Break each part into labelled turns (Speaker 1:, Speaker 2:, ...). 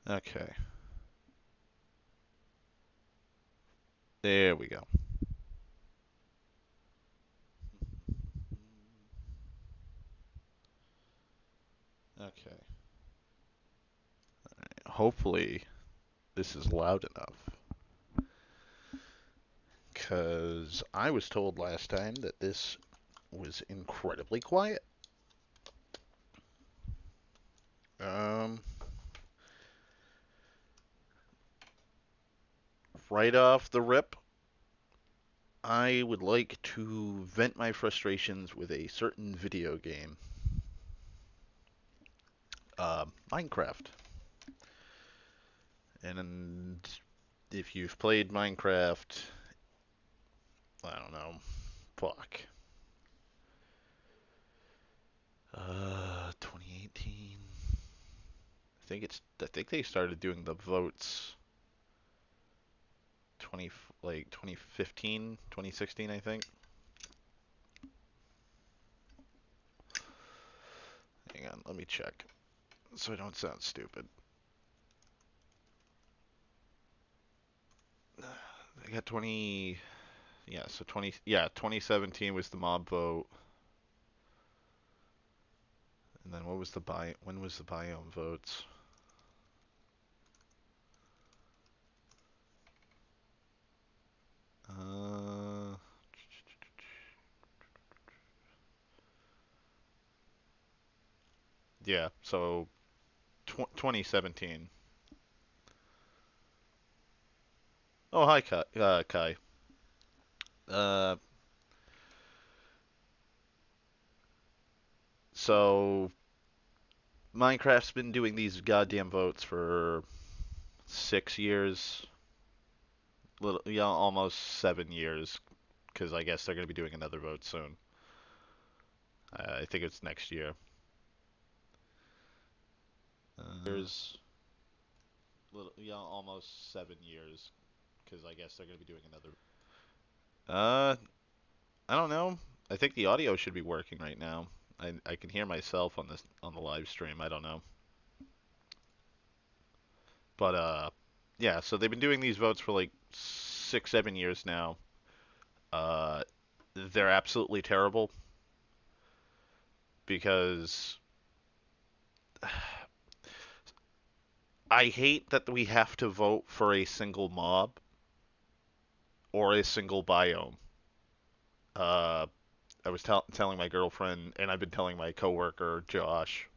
Speaker 1: Okay. There we go. Okay. Hopefully this is loud enough. Because I was told last time that this was incredibly quiet. Um, right off the rip, I would like to vent my frustrations with a certain video game. Minecraft. And if you've played Minecraft, I don't know, fuck. 2018. I think they started doing the votes 20 like 2015, 2016, I think. Hang on, let me check so I don't sound stupid. I got 20 yeah, so 20 yeah, 2017 was the mob vote. And then what was the when was the biome votes? Uh yeah, so 2017. Oh, hi Kai. Kai. Uh so Minecraft's been doing these goddamn votes for 6 years, little yeah, almost 7 years, because I guess they're gonna be doing another vote soon. I think it's next year. Years, little yeah, almost 7 years, because I guess they're gonna be doing another. Uh, I don't know. I think the audio should be working right now. I can hear myself on this on the live stream. I don't know, but yeah. So they've been doing these votes for like 6, 7 years now. Uh, they're absolutely terrible because I hate that we have to vote for a single mob or a single biome. Uh, I was telling my girlfriend, and I've been telling my coworker Josh,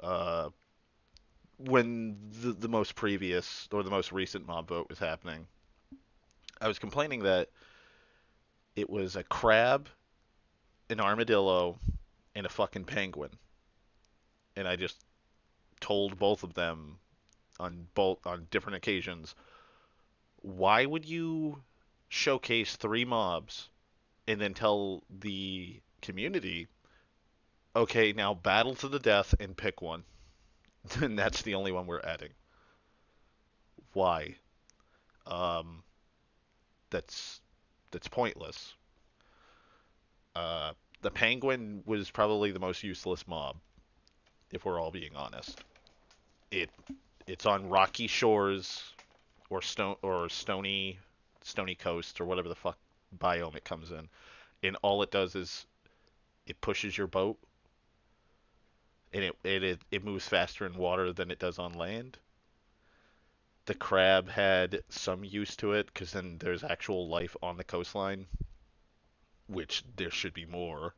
Speaker 1: uh, when the most previous or the most recent mob vote was happening, I was complaining that it was a crab, an armadillo, and a fucking penguin, and I just told both of them on different occasions, why would you showcase three mobs and then tell the community, okay, now battle to the death and pick one, and that's the only one we're adding. Why? Um, that's that's pointless. Uh, the penguin was probably the most useless mob, if we're all being honest. It it's on rocky shores or stony coast or whatever the fuck biome it comes in, and all it does is it pushes your boat, and it moves faster in water than it does on land. The crab had some use to it because then there's actual life on the coastline, which there should be more.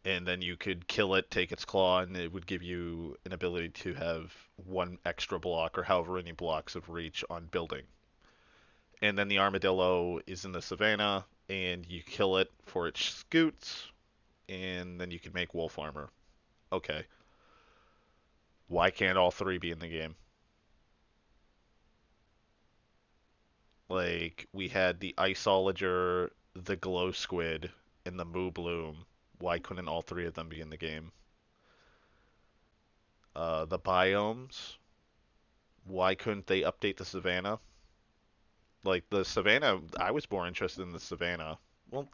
Speaker 1: And then you could kill it, take its claw, and it would give you an ability to have one extra block or however many blocks of reach on building. And then the armadillo is in the savannah, and you kill it for its scoots, and then you can make wolf armor. Okay. Why can't all three be in the game? Like, we had the Iceologer, the Glow Squid, and the Moo Bloom. Why couldn't all three of them be in the game? The biomes. Why couldn't they update the savannah? Like, the savannah, I was more interested in the savannah. Well,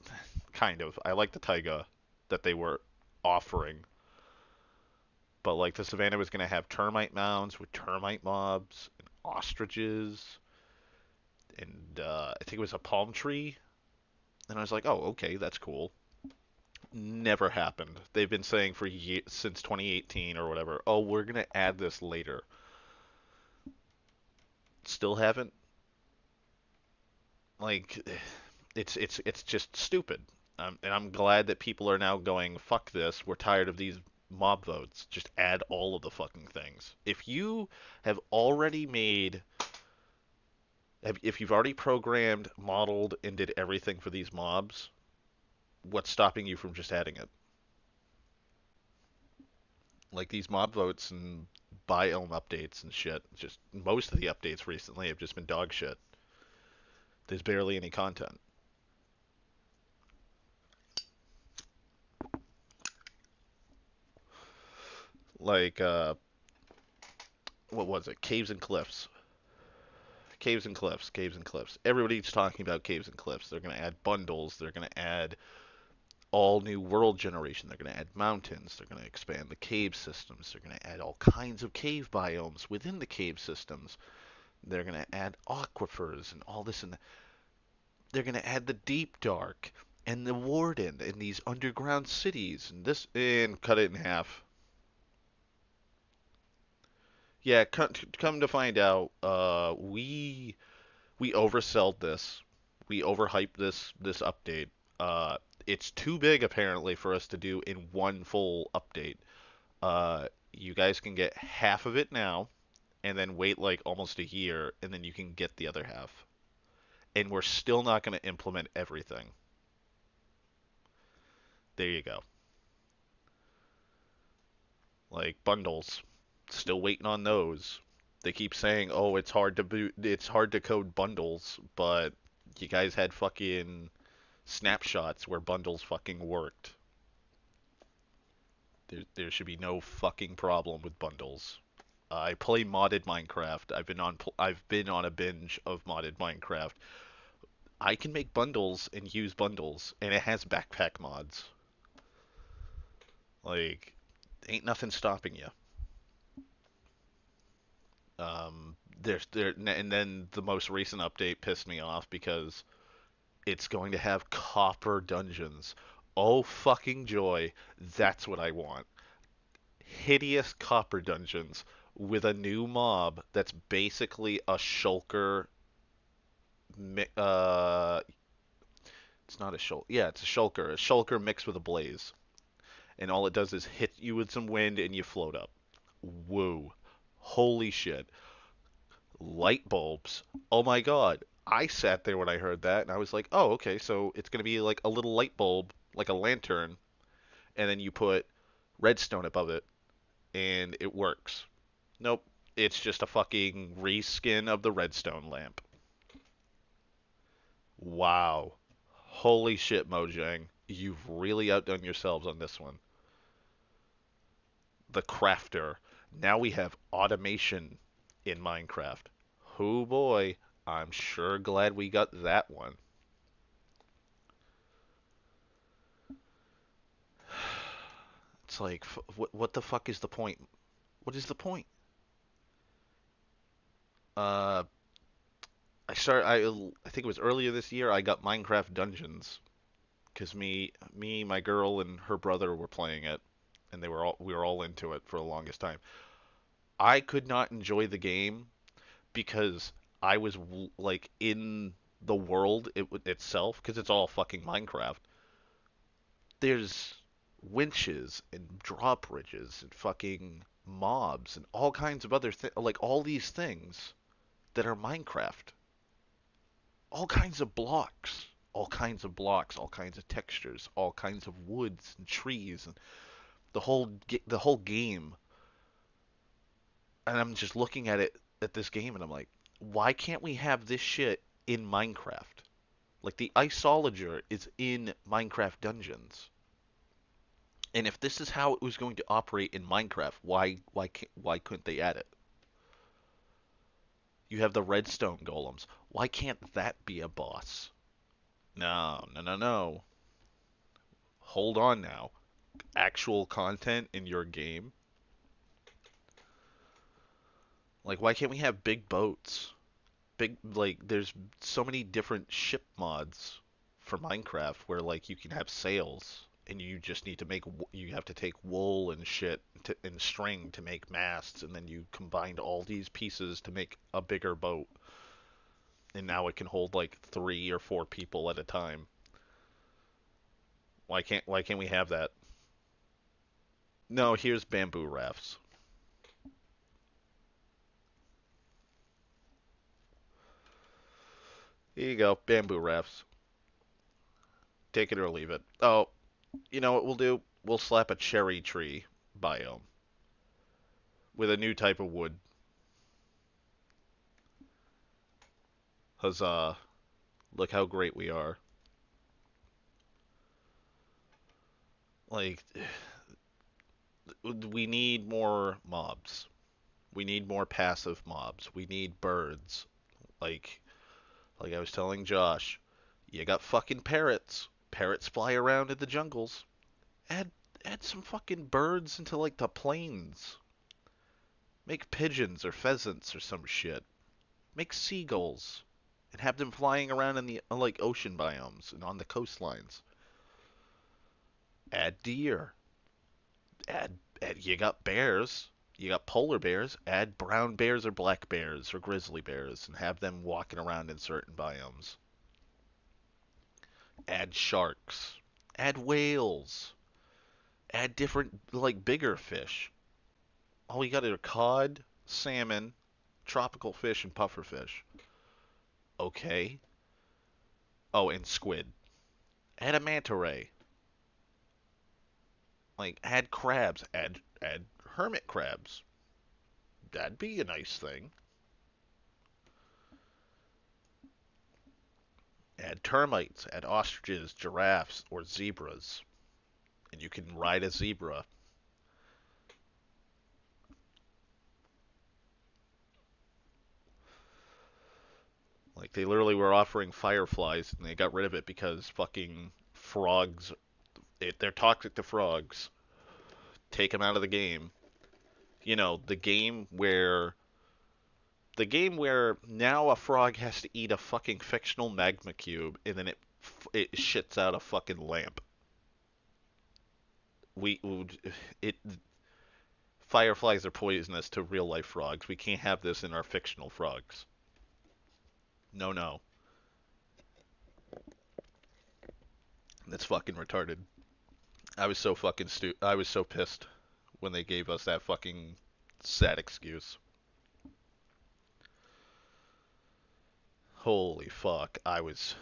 Speaker 1: kind of. I like the taiga that they were offering. But like the savannah was gonna have termite mounds with termite mobs and ostriches, and I think it was a palm tree. And I was like, oh, okay, that's cool. Never happened. They've been saying for since 2018 or whatever. Oh, we're gonna add this later. Still haven't. Like, it's just stupid. And I'm glad that people are now going, fuck this. We're tired of these mob votes. Just add all of the fucking things. If you have already made, if you've already programmed, modeled, and did everything for these mobs, what's stopping you from just adding it? Like these mob votes and biome updates and shit. Just most of the updates recently have just been dog shit. There's barely any content. Like what was it? Caves and cliffs. Caves and cliffs. Caves and cliffs. Everybody's talking about caves and cliffs. They're gonna add bundles. They're gonna add all new world generation. They're gonna add mountains. They're gonna expand the cave systems. They're gonna add all kinds of cave biomes within the cave systems. They're gonna add aquifers and all this and they're going to add the deep dark and the warden and these underground cities and this and cut it in half. Yeah, come to find out, we oversold this. We overhyped this update. It's too big apparently for us to do in one full update. You guys can get half of it now, and then wait like almost a year, and then you can get the other half. And we're still not going to implement everything. There you go. Like bundles, still waiting on those. They keep saying, "Oh, it's hard to code bundles," but you guys had fucking snapshots where bundles fucking worked. There should be no fucking problem with bundles. I play modded Minecraft. I've been on a binge of modded Minecraft. I can make bundles and use bundles, and it has backpack mods. Like, ain't nothing stopping you. And then the most recent update pissed me off because it's going to have copper dungeons. Oh fucking joy, that's what I want. Hideous copper dungeons with a new mob that's basically a shulker. It's not a shulker. Yeah, it's a shulker. A shulker mixed with a blaze, and all it does is hit you with some wind and you float up. Woo! Holy shit! Light bulbs. Oh my god. I sat there when I heard that and I was like, oh, okay, so it's going to be like a little light bulb, like a lantern, and then you put redstone above it and it works. Nope. It's just a fucking reskin of the redstone lamp. Wow. Holy shit, Mojang. You've really outdone yourselves on this one. The crafter. Now we have automation in Minecraft. Oh boy, I'm sure glad we got that one. It's like, what the fuck is the point? What is the point? Uh, I think it was earlier this year. I got Minecraft Dungeons because my girl, and her brother were playing it, and we were all into it for the longest time. I could not enjoy the game because I was like in the world itself because it's all fucking Minecraft. There's winches and drawbridges and fucking mobs and all kinds of other things, like all these things that are Minecraft. All kinds of blocks, all kinds of blocks, all kinds of textures, all kinds of woods and trees and the whole game. And I'm just looking at this game and I'm like, why can't we have this shit in Minecraft? Like the isolager is in Minecraft Dungeons. And if this is how it was going to operate in Minecraft, why couldn't they add it? You have the redstone golems. Why can't that be a boss? No, no, no, no. Hold on now. Actual content in your game? Like, why can't we have big boats? There's so many different ship mods for Minecraft where, like, you can have sails and you just need to you have to take wool and shit and string to make masts, and then you combined all these pieces to make a bigger boat, and now it can hold like 3 or 4 people at a time. Why can't we have that? No, here's bamboo rafts. Here you go, bamboo rafts. Take it or leave it. Oh, you know what we'll do? We'll slap a cherry tree biome with a new type of wood. Huzzah. Look how great we are. Like, we need more mobs. We need more passive mobs. We need birds. Like, like I was telling Josh, you got fucking parrots. Parrots fly around in the jungles. Add add some fucking birds into like the plains. Make pigeons or pheasants or some shit. Make seagulls and have them flying around in the like ocean biomes and on the coastlines. Add deer. Add you got bears. You got polar bears. Add brown bears or black bears or grizzly bears and have them walking around in certain biomes. Add sharks. Add whales. Add different like bigger fish. All you got are cod, salmon, tropical fish, and pufferfish. Okay. Oh, and squid. Add a manta ray. Like add crabs. Add hermit crabs. That'd be a nice thing. Add termites. Add ostriches, giraffes, or zebras, and you can ride a zebra. Like they literally were offering fireflies, and they got rid of it because fucking frogs. They're toxic to frogs. Take them out of the game. You know, the game where now a frog has to eat a fucking fictional magma cube and then it shits out a fucking lamp. We it Fireflies are poisonous to real life frogs. We can't have this in our fictional frogs. No, no. That's fucking retarded. I was so pissed when they gave us that fucking sad excuse. Holy fuck. I was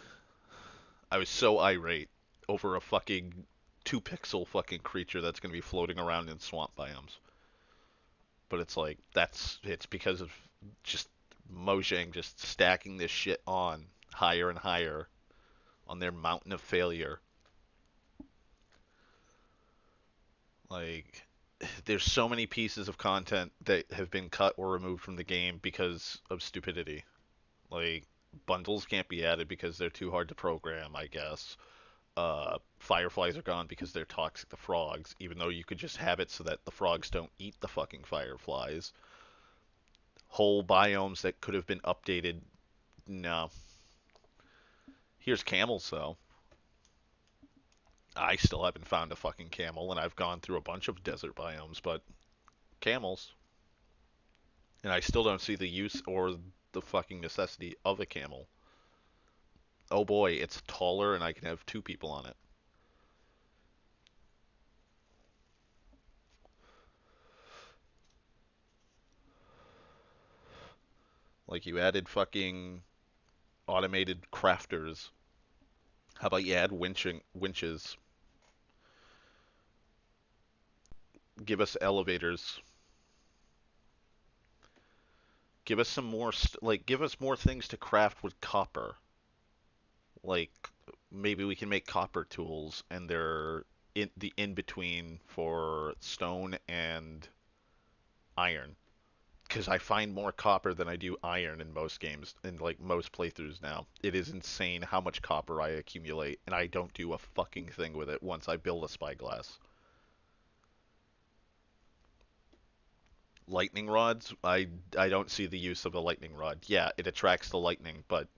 Speaker 1: so irate over a fucking 2 pixel fucking creature that's going to be floating around in swamp biomes. But it's like it's because of just Mojang just stacking this shit on higher and higher on their mountain of failure. Like there's so many pieces of content that have been cut or removed from the game because of stupidity. Like bundles can't be added because they're too hard to program, I guess. Fireflies are gone because they're toxic to frogs, even though you could just have it so that the frogs don't eat the fucking fireflies. Whole biomes that could have been updated. No. Here's camels, though. I still haven't found a fucking camel, and I've gone through a bunch of desert biomes, but camels. And I still don't see the use or the fucking necessity of a camel. Oh boy, it's taller and I can have 2 people on it. Like you added fucking automated crafters. How about you add winches? Give us elevators. Give us some more give us more things to craft with copper. Like maybe we can make copper tools and they're in between for stone and iron. Because I find more copper than I do iron in most games, in like most playthroughs now. It is insane how much copper I accumulate, and I don't do a fucking thing with it once I build a spyglass. Lightning rods, I don't see the use of a lightning rod. Yeah, it attracts the lightning, but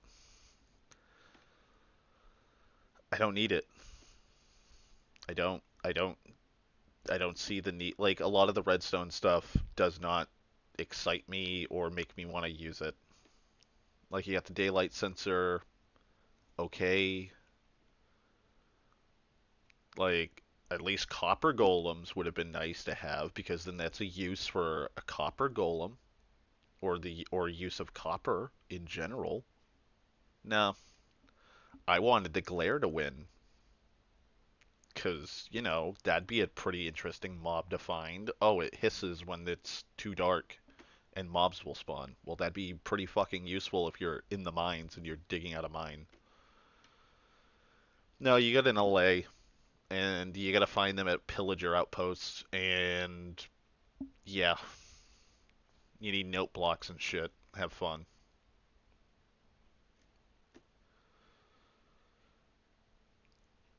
Speaker 1: I don't need it. I don't. I don't see the need. Like a lot of the redstone stuff does not excite me or make me want to use it. Like you got the daylight sensor, okay. Like at least copper golems would have been nice to have because then that's a use for a copper golem or use of copper in general. No, I wanted the glare to win because that'd be a pretty interesting mob to find. Oh, it hisses when it's too dark and mobs will spawn. Well, that'd be pretty fucking useful if you're in the mines and you're digging out a mine. No, you got an LA and you got to find them at pillager outposts and yeah, you need note blocks and shit. Have fun.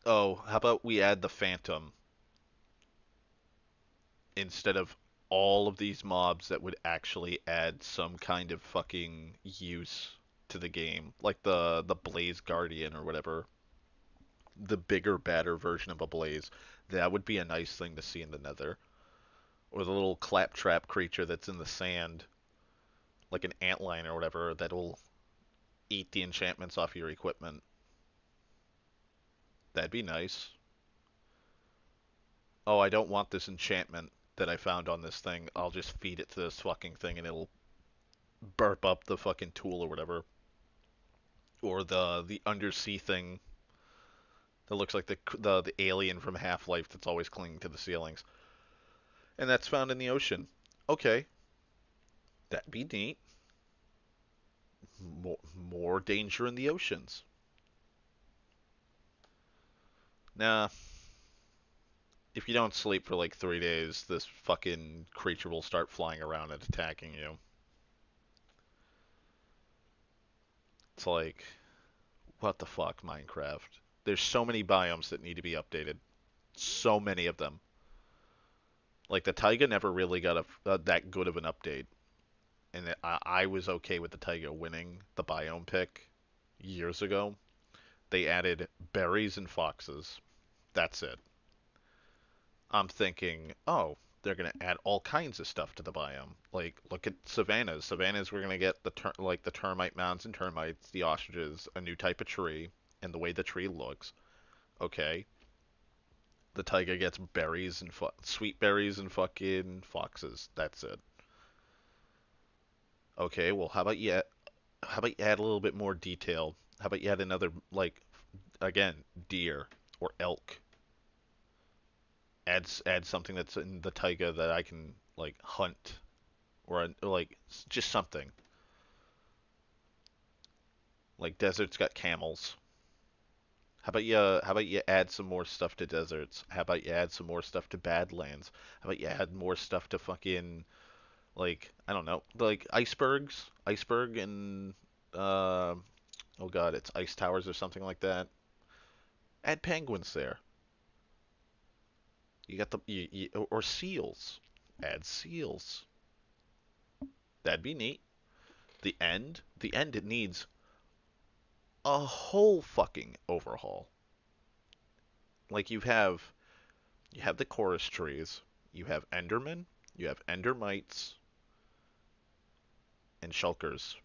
Speaker 1: Oh, how about we add the Phantom instead of all of these mobs that would actually add some kind of fucking use to the game, like the Blaze Guardian or whatever, the bigger, badder version of a Blaze. That would be a nice thing to see in the Nether. Or the little claptrap creature that's in the sand, like an antlion or whatever, that'll eat the enchantments off your equipment. That'd be nice. Oh, I don't want this enchantment that I found on this thing. I'll just feed it to this fucking thing and it'll burp up the fucking tool or whatever. Or the undersea thing that looks like the alien from Half-Life that's always clinging to the ceilings. And that's found in the ocean. Okay, that'd be neat. More danger in the oceans. Nah, if you don't sleep for like 3 days, this fucking creature will start flying around and attacking you. It's like, what the fuck, Minecraft? There's so many biomes that need to be updated. So many of them. Like the taiga never really got that good of an update, and I was okay with the taiga winning the biome pick years ago. They added berries and foxes. That's it. I'm thinking, oh, they're gonna add all kinds of stuff to the biome. Like, look at savannas. Savannas, we're gonna get like the termite mounds and termites, the ostriches, a new type of tree, and the way the tree looks. Okay, the taiga gets berries and sweet berries and fucking foxes. That's it. Okay, well, how about you add a little bit more detail? How about you add another like again deer or elk? Add something that's in the taiga that I can like hunt or like just something. Like desert's got camels. How about you add some more stuff to deserts? How about you add some more stuff to badlands? How about you add more stuff to fucking like I don't know, like iceberg and uh oh god, it's ice towers or something like that. Add penguins there. You got or seals. Add seals. That'd be neat. The end, it needs a whole fucking overhaul. Like you have the chorus trees, you have Endermen, you have Endermites and Shulkers,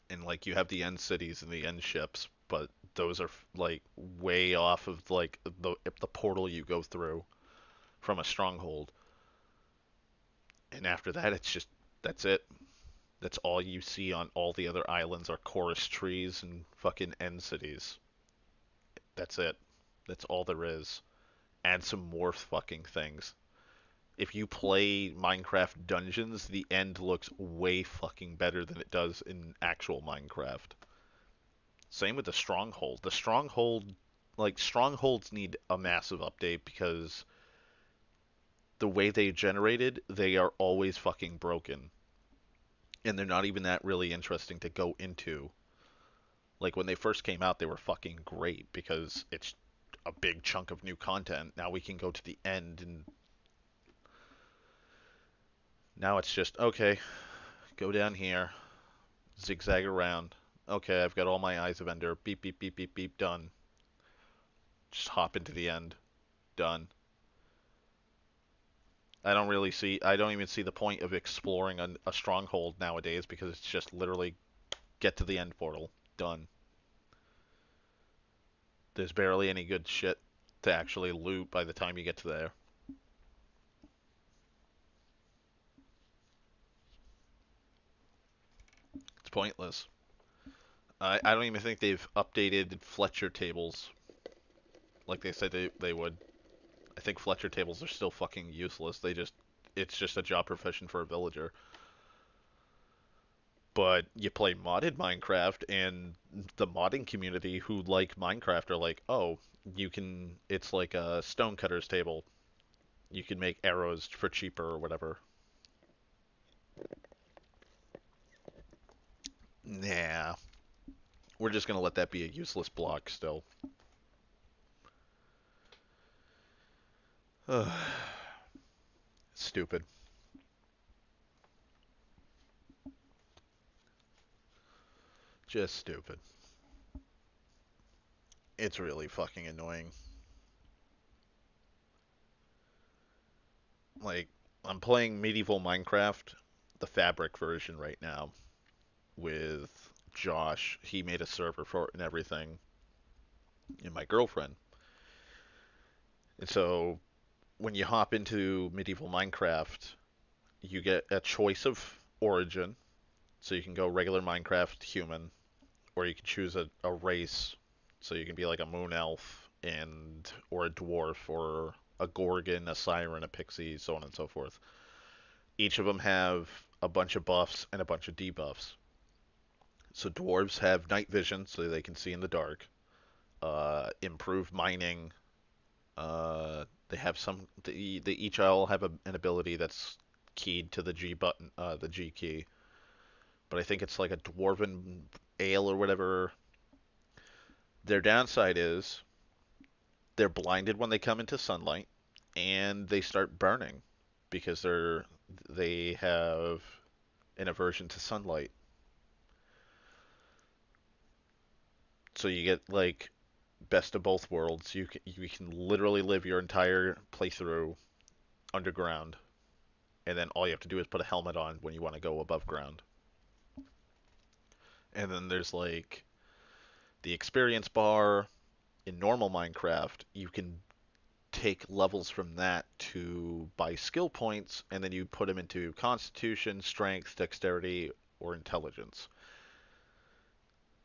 Speaker 1: and like you have the end cities and the end ships, but those are like way off of like the portal you go through from a stronghold. And after that, it's just that's it. That's all you see on all the other islands are chorus trees and fucking end cities. That's it. That's all there is. Add some more fucking things. If you play Minecraft Dungeons, the end looks way fucking better than it does in actual Minecraft. Same with the Stronghold. The Stronghold, like, Strongholds need a massive update because the way they generated, they are always fucking broken. And they're not even that really interesting to go into. Like, when they first came out, they were fucking great because it's a big chunk of new content. Now we can go to the end and Now it's just, okay, go down here, zigzag around. Okay, I've got all my eyes of Ender. Beep, beep, beep, beep, beep, done. Just hop into the end. Done. I don't even see the point of exploring a stronghold nowadays because it's just literally get to the end portal. Done. There's barely any good shit to actually loot by the time you get to there. It's pointless. I don't even think they've updated Fletcher tables like they said they would. I think Fletcher tables are still fucking useless. It's just a job profession for a villager. But you play modded Minecraft, and the modding community who like Minecraft are like, oh, it's like a stonecutter's table. You can make arrows for cheaper or whatever. Nah, we're just gonna let that be a useless block still. Stupid. Just stupid. It's really fucking annoying. Like, I'm playing medieval Minecraft, the fabric version right now, with Josh. He made a server for it and everything, and my girlfriend. And so when you hop into medieval Minecraft, you get a choice of origin. So you can go regular Minecraft human, or you can choose a race. So you can be like a moon elf or a dwarf or a gorgon, a siren, a pixie, so on and so forth. Each of them have a bunch of buffs and a bunch of debuffs. So dwarves have night vision, so they can see in the dark. Improved mining. They have they each all have an ability that's keyed to the G button, the G key. But I think it's like a dwarven ale or whatever. Their downside is they're blinded when they come into sunlight, and they start burning because they have an aversion to sunlight. So you get like best of both worlds. You can literally live your entire playthrough underground, and then all you have to do is put a helmet on when you want to go above ground. And then there's like the experience bar in normal Minecraft. You can take levels from that to buy skill points, and then you put them into Constitution, Strength, Dexterity, or Intelligence.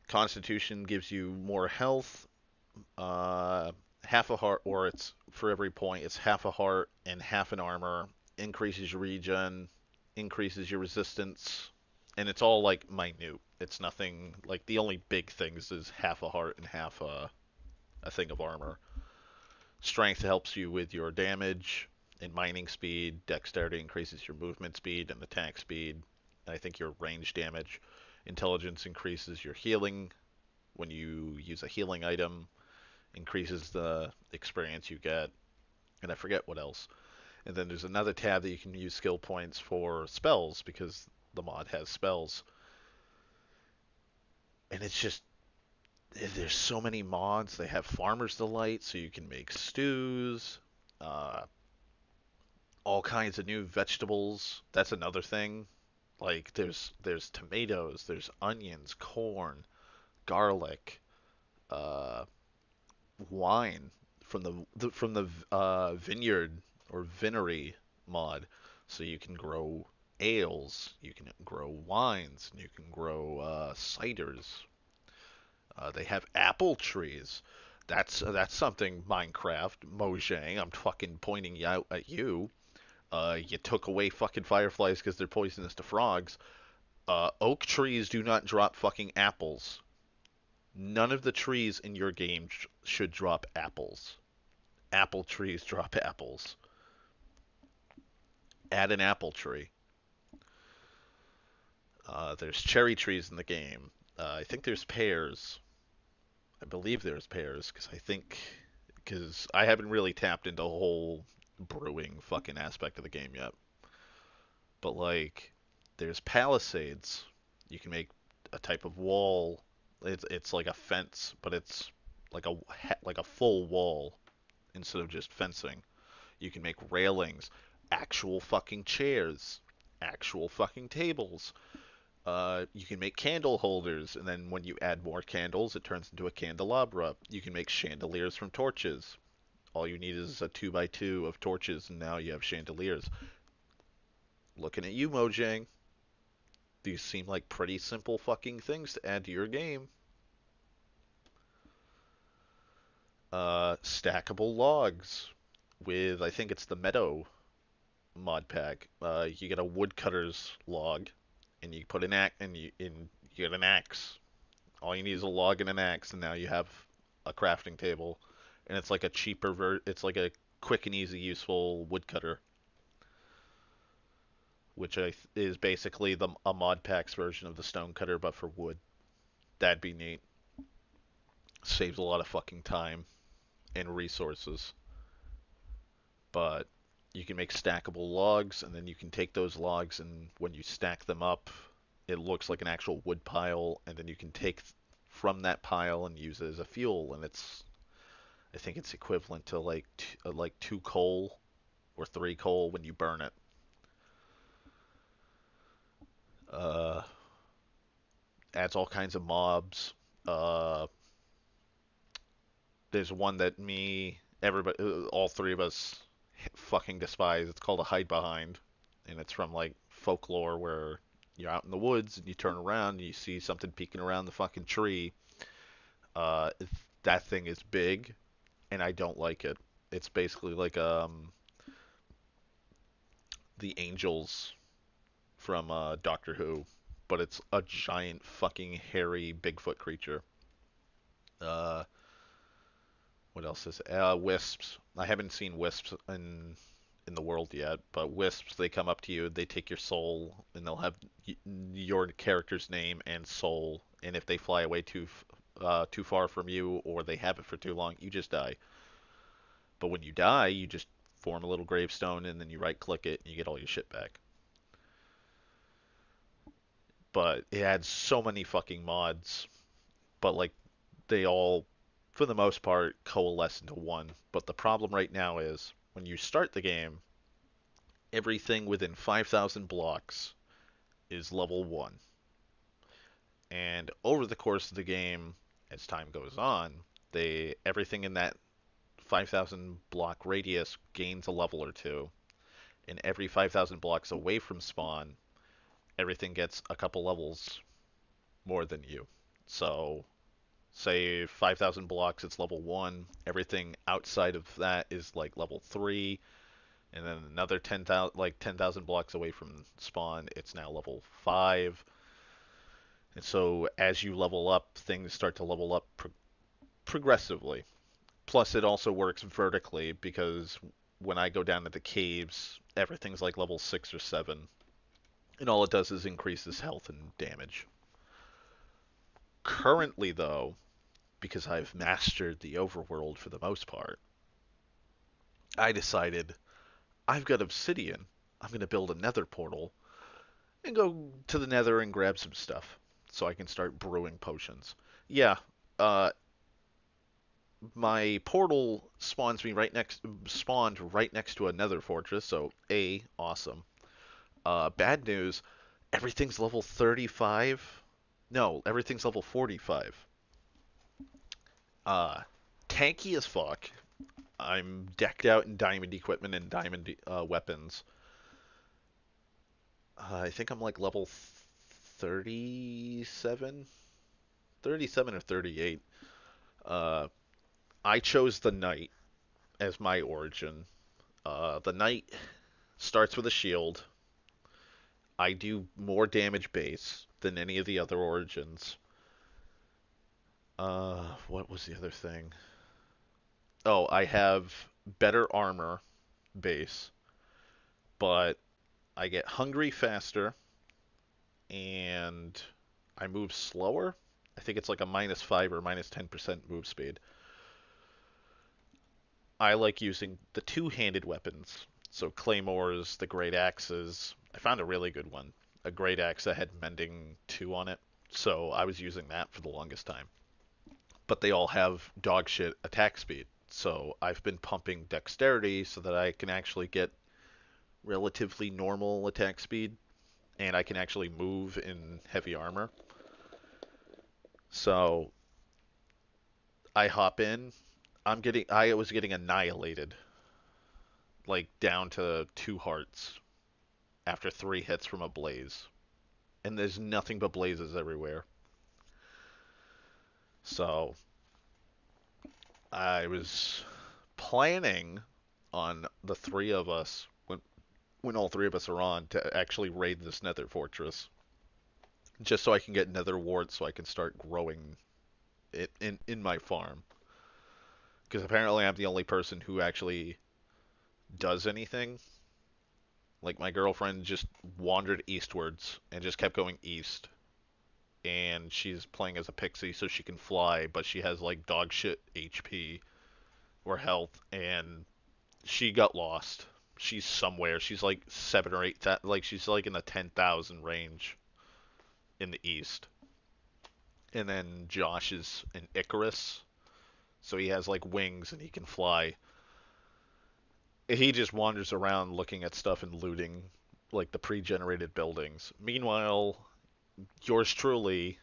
Speaker 1: Constitution gives you more health, uh, half a heart, or it's for every point, it's half a heart and half an armor, increases your regen, increases your resistance, and it's all like minute. It's nothing like the only big things is half a heart and half a thing of armor. Strength helps you with your damage and mining speed. Dexterity increases your movement speed and attack speed. And I think your range damage. Intelligence increases your healing when you use a healing item, increases the experience you get, and I forget what else. And then there's another tab that you can use skill points for spells because the mod has spells. And it's just there's so many mods. They have Farmer's Delight, so you can make stews, uh, all kinds of new vegetables. That's another thing. Like there's tomatoes, there's onions, corn, garlic, uh, wine from the vineyard or vinery mod. So you can grow ales, you can grow wines, you can grow ciders. They have apple trees. That's something Minecraft Mojang. I'm fucking pointing out at you. You took away fucking fireflies because they're poisonous to frogs. Oak trees do not drop fucking apples. None of the trees in your game should drop apples. Apple trees drop apples. Add an apple tree. There's cherry trees in the game. I think there's pears. I believe there's pears because I haven't really tapped into the whole brewing fucking aspect of the game yet. But like, there's palisades. You can make a type of wall. It's like a fence, but it's like a full wall instead of just fencing. You can make railings, actual fucking chairs, actual fucking tables. You can make candle holders, and then when you add more candles, it turns into a candelabra. You can make chandeliers from torches. All you need is a 2 by 2 of torches, and now you have chandeliers. Looking at you, Mojang. These seem like pretty simple fucking things to add to your game. Stackable logs with, I think it's the Meadow mod pack. You get a woodcutter's log, and you put an axe, you get an axe. All you need is a log and an axe, and now you have a crafting table. And it's like a it's like a quick and easy, useful woodcutter, which is basically a mod pack's version of the stone cutter, but for wood. That'd be neat. Saves a lot of fucking time and resources. But you can make stackable logs, and then you can take those logs, and when you stack them up, it looks like an actual wood pile, and then you can take from that pile and use it as a fuel, and I think it's equivalent to like 2 coal or 3 coal when you burn it. Uh, Adds all kinds of mobs. Uh, there's one that everybody, all three of us fucking despise. It's called a hide behind, and it's from like folklore where you're out in the woods and you turn around and you see something peeking around the fucking tree. Uh, that thing is big, and I don't like it. It's basically like the angels from Doctor Who, but it's a giant fucking hairy Bigfoot creature. Uh, what else is wisps? I haven't seen wisps in the world yet, but wisps, they come up to you, they take your soul, and they'll have your character's name and soul. And if they fly away too far from you, or they have it for too long, you just die. But when you die, you just form a little gravestone, and then you right click it, and you get all your shit back. But it adds so many fucking mods, but like they all, for the most part, coalesce into one. But the problem right now is when you start the game, everything within 5,000 blocks is level 1. And over the course of the game, as time goes on, everything in that 5,000 block radius gains a level or two. And every 5,000 blocks away from spawn, everything gets a couple levels more than you. So say 5,000 blocks, it's level 1. Everything outside of that is like level 3. And then another 10,000, like 10,000 blocks away from spawn, it's now level 5. And so as you level up, things start to level up progressively. Plus, it also works vertically because when I go down to the caves, everything's like level 6 or 7. And all it does is increases health and damage. Currently, though, because I've mastered the overworld for the most part, I decided I've got obsidian. I'm going to build a nether portal and go to the nether and grab some stuff so I can start brewing potions. Yeah, uh, my portal spawned right next to a nether fortress, so awesome. Bad news, everything's level 35. No, everything's level 45. Uh, Tanky as fuck. I'm decked out in diamond equipment and diamond weapons. I think I'm like level 37, 37 or 38. Uh, I chose the knight as my origin. The knight starts with a shield. I do more damage base than any of the other origins. What was the other thing? Oh, I have better armor base, but I get hungry faster and I move slower. I think it's like a -5 or -10% move speed. I like using the two-handed weapons, so claymores, the great axes, I found a really good one. A great axe that had mending 2 on it. So I was using that for the longest time. But they all have dog shit attack speed. So I've been pumping dexterity so that I can actually get relatively normal attack speed and I can actually move in heavy armor. So I hop in. I was getting annihilated, like down to 2 hearts after 3 hits from a blaze. And there's nothing but blazes everywhere. So I was planning on the 3 of us when all 3 of us are on to actually raid this nether fortress just so I can get nether warts so I can start growing it in my farm because apparently I'm the only person who actually does anything. Like my girlfriend just wandered eastwards and just kept going east, and she's playing as a pixie so she can fly, but she has like dog shit HP or health, and she got lost. She's somewhere. She's like 7 or 8. Like she's like in the 10,000 range in the east. And then Josh is an Icarus, so he has like wings and he can fly. He just wanders around looking at stuff and looting like the pre-generated buildings. Meanwhile, yours truly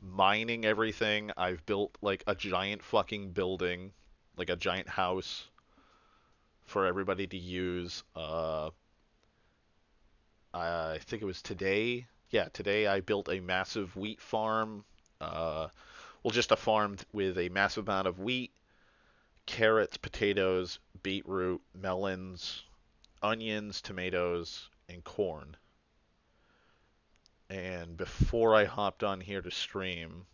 Speaker 1: mining everything. I've built like a giant fucking building, like a giant house for everybody to use. I think it was today. Yeah, today I built a massive wheat farm. Uh, well, just a farm with a massive amount of wheat, carrots, potatoes, beetroot, melons, onions, tomatoes, and corn. And before I hopped on here to stream,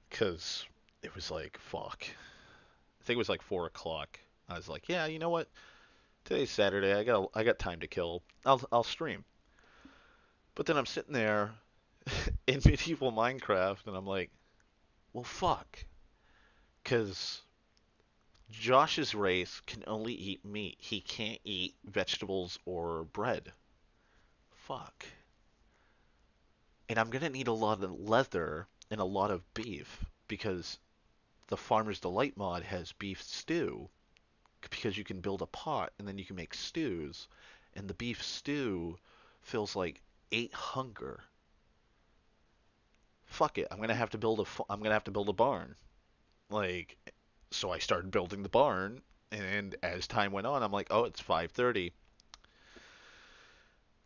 Speaker 1: because it was like, fuck. I think it was like 4 o'clock. I was like, yeah, you know what? Today's Saturday. I got time to kill. I'll stream. But then I'm sitting there in medieval Minecraft, and I'm like, well, fuck. Because Josh's race can only eat meat. He can't eat vegetables or bread. Fuck. And I'm gonna need a lot of leather and a lot of beef because the Farmer's Delight mod has beef stew because you can build a pot and then you can make stews, and the beef stew feels like 8 hunger. Fuck it, I'm gonna have to build a barn. Like, so I started building the barn, and as time went on, I'm like, oh, it's 5:30.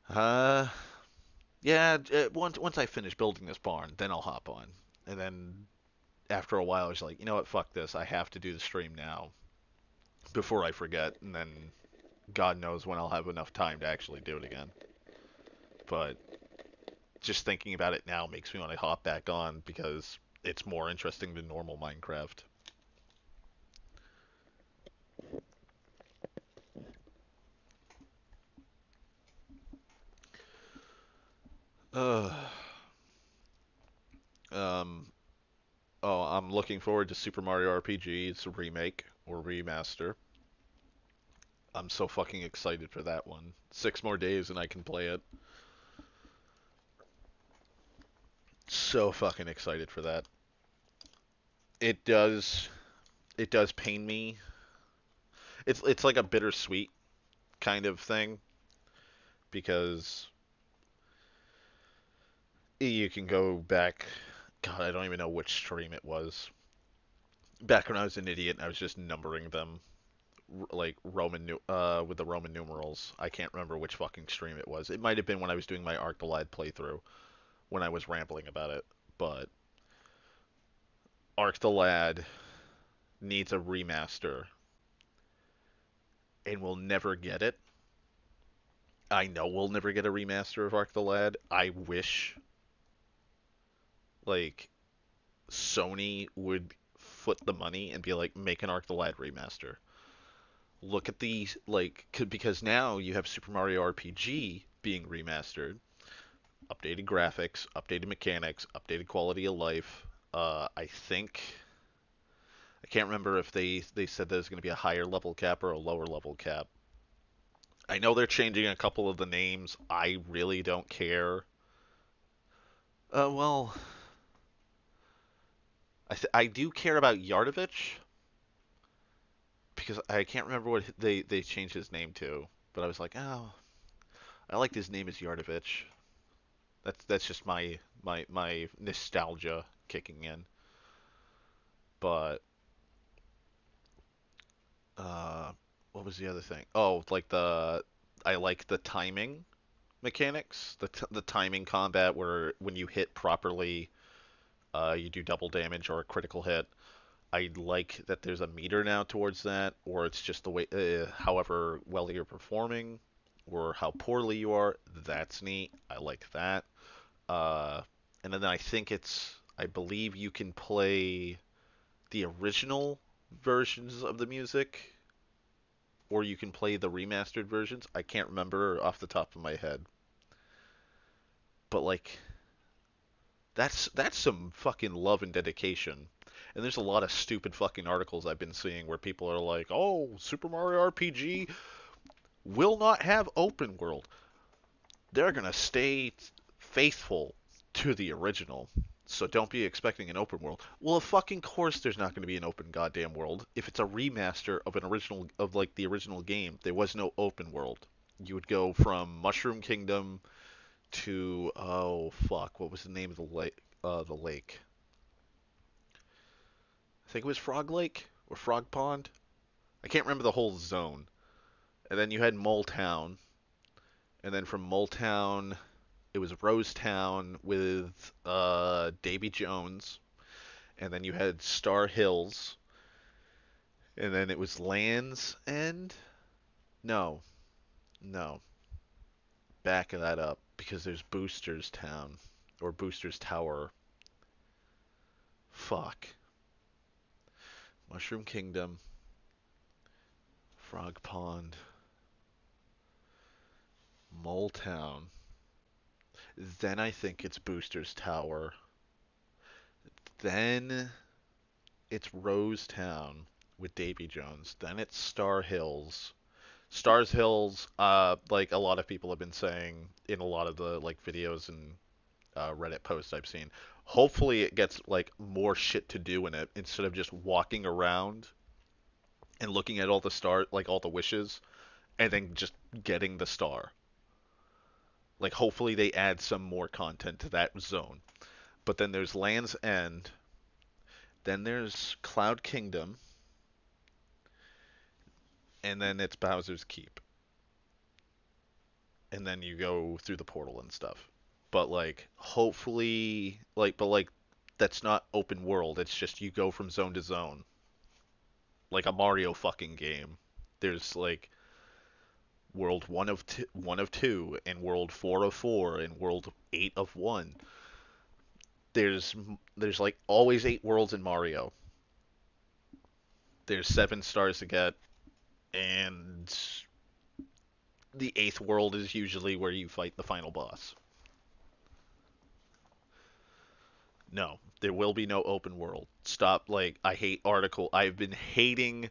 Speaker 1: Uh, yeah. Once I finish building this barn, then I'll hop on. And then after a while, I was like, you know what, fuck this. I have to do the stream now before I forget, and then God knows when I'll have enough time to actually do it again. But just thinking about it now makes me want to hop back on because it's more interesting than normal Minecraft. Uh, um, oh, I'm looking forward to Super Mario RPG's remake or remaster. I'm so fucking excited for that one. 6 more days and I can play it. So fucking excited for that. It does it does pain me. It's like a bittersweet kind of thing because you can go back. God, I don't even know which stream it was. Back when I was an idiot, I was just numbering them like with the Roman numerals. I can't remember which fucking stream it was. It might have been when I was doing my Arc the Lad playthrough when I was rambling about it. But Arc the Lad needs a remaster, and we'll never get it. I know we'll never get a remaster of Arc the Lad. I wish like Sony would foot the money and be like, make an Arc the Lad remaster. Look at these, like, because now you have Super Mario RPG being remastered, updated graphics, updated mechanics, updated quality of life. I think I can't remember if they said there's going to be a higher level cap or a lower level cap. I know they're changing a couple of the names. I really don't care. Well, I do care about Yardovich because I can't remember what they changed his name to, but I was like, oh, I liked his name as Yardovich. That's just my nostalgia kicking in. But uh, what was the other thing? Oh, like I like the timing mechanics, the timing combat where when you hit properly, you do double damage or a critical hit. I like that there's a meter now towards that, or it's just the way, however well you're performing, or how poorly you are. That's neat. I like that. Uh, and then I believe you can play the original versions of the music, or you can play the remastered versions. I can't remember off the top of my head, but like that's some fucking love and dedication. And there's a lot of stupid fucking articles I've been seeing where people are like, "Oh, Super Mario RPG will not have open world. They're gonna stay faithful to the original. So don't be expecting an open world." Well, of fucking course there's not going to be an open goddamn world. If it's a remaster of an original of like the original game, there was no open world. You would go from Mushroom Kingdom to, oh fuck, what was the name of the lake? The lake. I think it was Frog Lake or Frog Pond. I can't remember the whole zone. And then you had Mole Town, and then from Mole Town it was Rose Town with Davy Jones, and then you had Star Hills, and then it was Lands End. No, no, back that up because there's Boosters Town or Boosters Tower. Fuck. Mushroom Kingdom, Frog Pond, Mole Town. Then I think it's Boosters Tower. Then it's Rose Town with Davy Jones. Then it's Star Hills. Stars Hills, like a lot of people have been saying in a lot of the like videos and Reddit posts I've seen. Hopefully, it gets like more shit to do in it instead of just walking around and looking at all the star, like all the wishes, and then just getting the star. Like, hopefully, they add some more content to that zone. But then there's Land's End. Then there's Cloud Kingdom, and then it's Bowser's Keep. And then you go through the portal and stuff. But like hopefully like that's not open world. It's just you go from zone to zone. Like a Mario fucking game. There's like world 1 of 2 and world 4 of 4 and world 8 of 1. There's there's like always 8 worlds in Mario. There's 7 stars to get, and the 8th world is usually where you fight the final boss. No, there will be no open world. Stop. Like, I hate article. I've been hating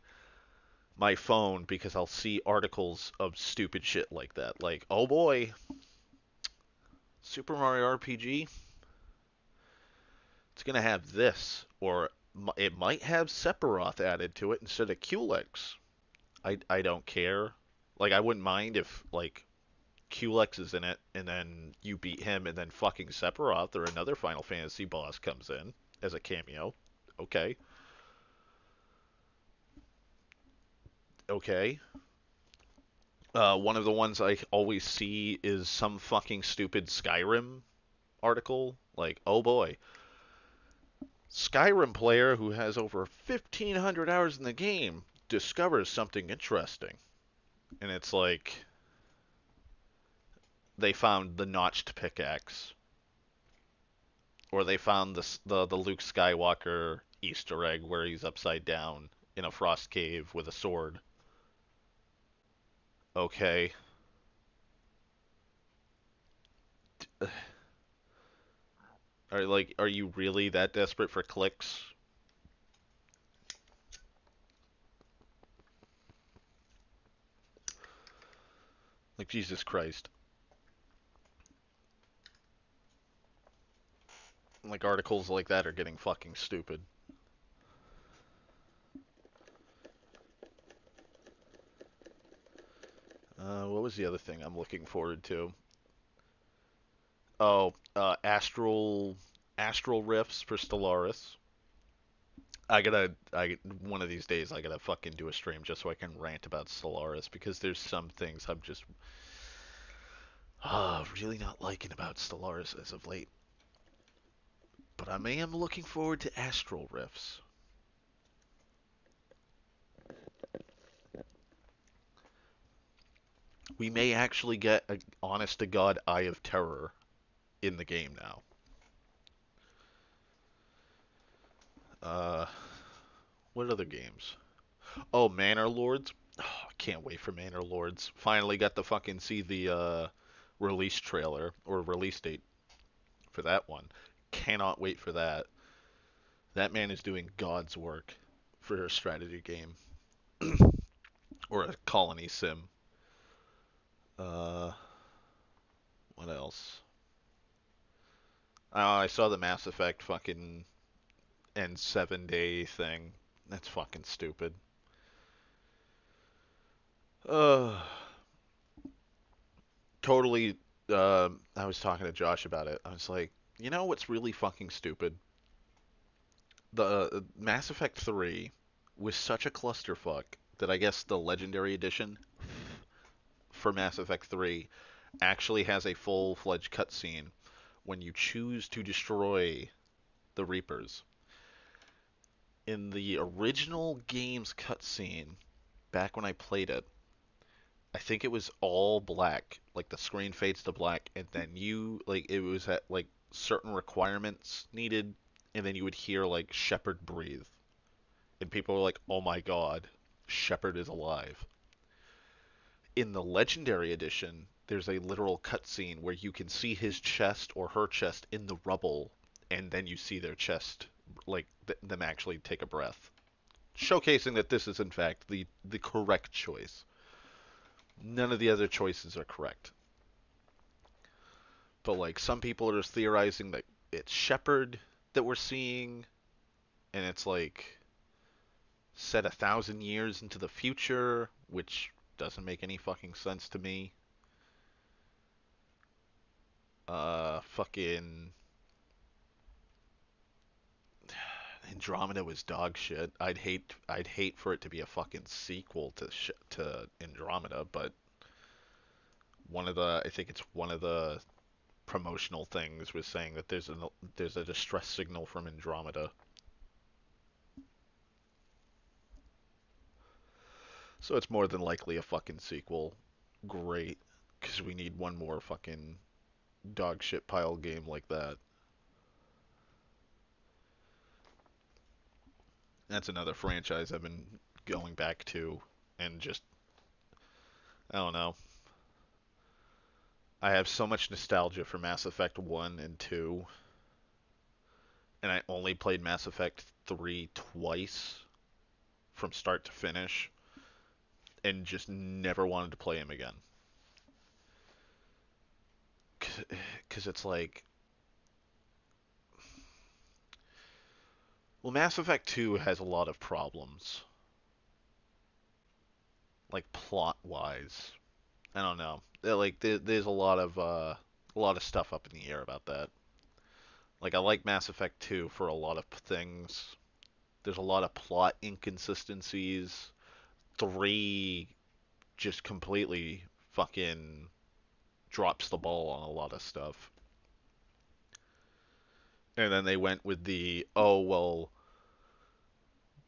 Speaker 1: my phone because I'll see articles of stupid shit like that. Like, oh boy, Super Mario RPG, it's gonna have this, or it might have Sephiroth added to it instead of Culex. I don't care. Like, I wouldn't mind if like Culex is in it, and then you beat him, and then fucking Sephiroth or another Final Fantasy boss comes in as a cameo. Okay. Okay. One of the ones I always see is some fucking stupid Skyrim article. Like, oh boy, Skyrim player who has over 1,500 hours in the game discovers something interesting. And it's like, they found the notched pickaxe. Or they found the Luke Skywalker Easter egg where he's upside down in a frost cave with a sword. Okay. Are you really that desperate for clicks? Like, Jesus Christ. Like, articles like that are getting fucking stupid. What was the other thing I'm looking forward to? Oh, Astral Rifts for Stellaris. One of these days I gotta fucking do a stream just so I can rant about Stellaris because there's some things I'm just really not liking about Stellaris as of late. But I am looking forward to Astral Rifts. We may actually get a honest to god Eye of Terror in the game now. Uh, what other games? Oh, Manor Lords. Oh, I can't wait for Manor Lords. Finally got to fucking see the release trailer or release date for that one. Cannot wait for that. That man is doing God's work for a strategy game or a colony sim. Uh, what else? I saw the Mass Effect fucking and 7 day thing. That's fucking stupid. Uh, totally. I was talking to Josh about it. I was like, you know what's really fucking stupid? The Mass Effect 3 was such a clusterfuck that I guess the Legendary Edition for Mass Effect 3 actually has a full-fledged cutscene when you choose to destroy the Reapers. In the original game's cutscene, back when I played it, I think it was all black. Like the screen fades to black, and then you like it was at like certain requirements needed, and then you would hear like Shepard breathe, and people were like, "Oh my God, Shepard is alive." In the Legendary Edition, there's a literal cutscene where you can see his chest or her chest in the rubble, and then you see their chest, like them actually take a breath, showcasing that this is in fact the correct choice. None of the other choices are correct. But like some people are just theorizing that it's Shepard that we're seeing, and it's like set 1,000 years into the future, which doesn't make any fucking sense to me. Fucking Andromeda was dog shit. I'd hate for it to be a fucking sequel to Andromeda, but I think it's one of the promotional things was saying that there's a distress signal from Andromeda. So it's more than likely a fucking sequel. Great, because we need one more fucking dog shit pile game like that. That's another franchise I've been going back to, and just I don't know. I have so much nostalgia for Mass Effect 1 and 2, and I only played Mass Effect 3 twice from start to finish, and just never wanted to play him again. Because it's like, well, Mass Effect 2 has a lot of problems, like plot wise. I don't know. Like there's a lot of stuff up in the air about that. Like I like Mass Effect 2 for a lot of things. There's a lot of plot inconsistencies. 3 just completely fucking drops the ball on a lot of stuff. And then they went with the oh well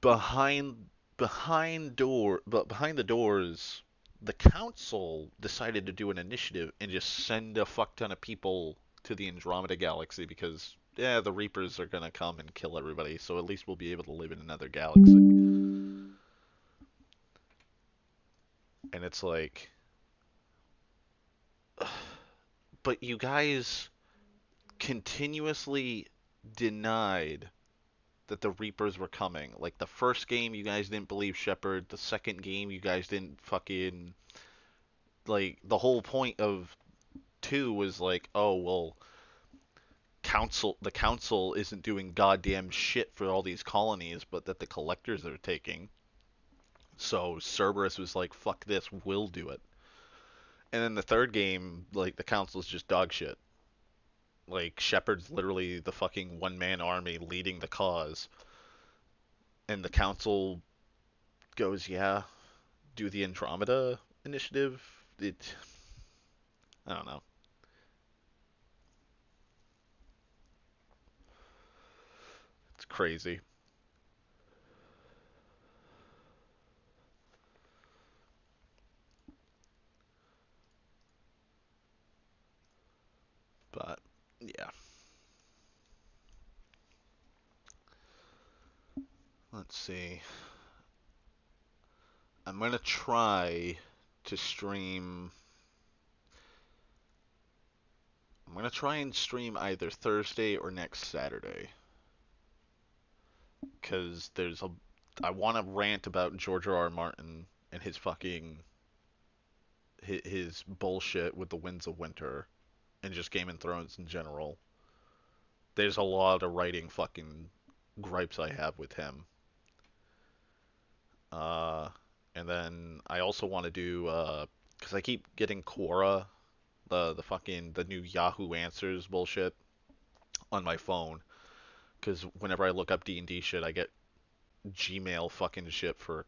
Speaker 1: behind behind the doors the council decided to do an initiative and just send a fuck ton of people to the Andromeda galaxy because yeah the Reapers are gonna come and kill everybody so at least we'll be able to live in another galaxy. And it's like but you guys continuously denied that the Reapers were coming. Like the first game, you guys didn't believe Shepard. The second game, you guys didn't fucking like the whole point of two was like, oh well, the council isn't doing goddamn shit for all these colonies, but that the collectors are taking. So Cerberus was like, fuck this, we'll do it. And then the third game, like the council's just dog shit. Like Shepard's literally the fucking one man army leading the cause, and the council goes, yeah, do the Andromeda initiative. I don't know. It's crazy. But yeah, let's see. I'm gonna try to stream. I'm gonna try and stream either Thursday or next Saturday, cause there's a. I want to rant about George R. R. Martin and his fucking his bullshit with the Winds of Winter and just Game of Thrones in general. There's a lot of writing fucking gripes I have with him. Uh, and then I also want to do because I keep getting Quora, the new Yahoo Answers bullshit on my phone. Because whenever I look up D&D shit, I get Gmail fucking shit for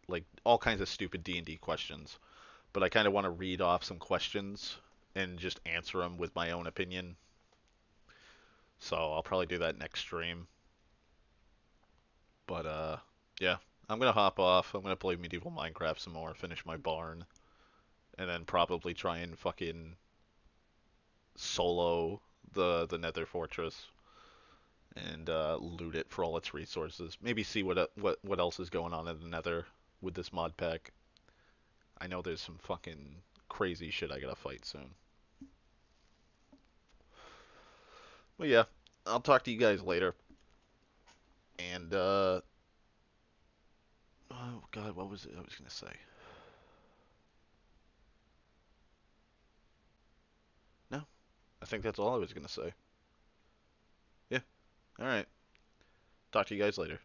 Speaker 1: like all kinds of stupid D&D questions. But I kind of want to read off some questions and just answer them with my own opinion. So I'll probably do that next stream. But yeah, I'm gonna hop off. I'm gonna play medieval Minecraft some more, finish my barn, and then probably try and fucking solo the Nether Fortress and loot it for all its resources. Maybe see what else is going on in the Nether with this mod pack. I know there's some fucking crazy shit I gotta fight soon. But yeah, I'll talk to you guys later. And oh god, what was it I was gonna say? No, I think that's all I was gonna say. Yeah. All right. Talk to you guys later.